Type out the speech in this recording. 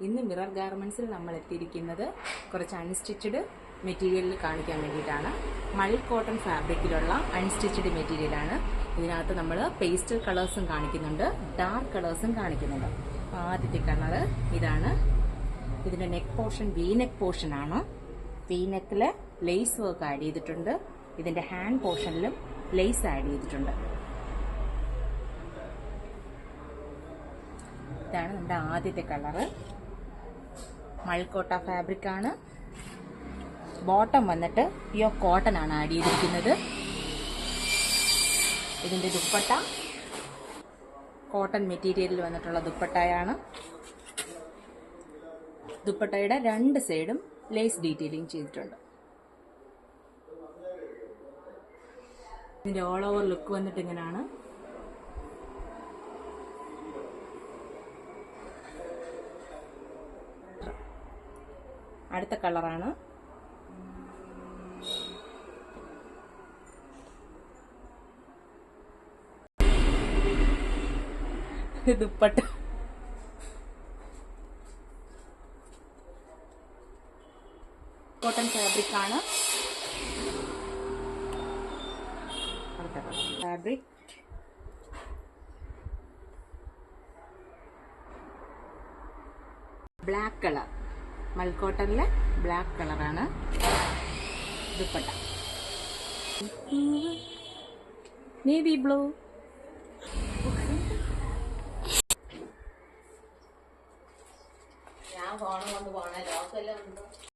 ഇന്ന് മിറർ ഗാർമെന്റ്സിൽ നമ്മൾ എത്തിയിരിക്കുന്നത് കുറച്ച് അൺസ്റ്റിച്ചഡ് മെറ്റീരിയലിൽ കാണിക്കാൻ വേണ്ടിയിട്ടാണ്. മൾ കോട്ടൺ ഫാബ്രിക്കിലുള്ള അൺസ്റ്റിച്ചഡ് മെറ്റീരിയലാണ്. ഇതിനകത്ത് നമ്മൾ പേസ്റ്റൽ കളേഴ്സും കാണിക്കുന്നുണ്ട്, ഡാർക്ക് കളേഴ്സും കാണിക്കുന്നുണ്ട്. ആദ്യത്തെ കളർ ഇതാണ്. ഇതിന്റെ neck portion V neck portion ആണ്. വി നെക്കിൽ ലേസ് വർക്ക് ആഡ് ചെയ്തിട്ടുണ്ട്. ഇതിന്റെ ഹാൻഡ് പോർഷനിലും ലേസ് ആഡ് ചെയ്തിട്ടുണ്ട്. ഇതാണ് നമ്മുടെ ആദ്യത്തെ കളറ്. മൾക്കോട്ട ഫാബ്രിക് ആണ്. ബോട്ടം വന്നിട്ട് പ്യുവർ കോട്ടൺ ആണ് ആഡ് ചെയ്തിരിക്കുന്നത്. ഇതിന്റെ ദുപ്പട്ട കോട്ടൺ മെറ്റീരിയലിൽ വന്നിട്ടുള്ള ദുപ്പട്ടയാണ്. ദുപ്പട്ടയുടെ രണ്ട് സൈഡും ലേസ് ഡീറ്റെയിലിംഗ് ചെയ്തിട്ടുണ്ട്. ഇതിന്റെ ഓൾ ഓവർ ലുക്ക് വന്നിട്ട് ഇങ്ങനെയാണ്. അടുത്ത കളറാണ്. ദുപ്പട്ട കോട്ടൺ ഫാബ്രിക് ആണ്. അടുത്ത കളർ ഫാബ്രിക് ബ്ലാക്ക് കളർ. മൽക്കോട്ടണിലെ ബ്ലാക്ക് കളറാണ് ദുപ്പട്ട. Navy blue. ഞാൻ ഫോൺ കൊണ്ട് പോണേ ലോക്കെല്ലാം ഉണ്ടോ?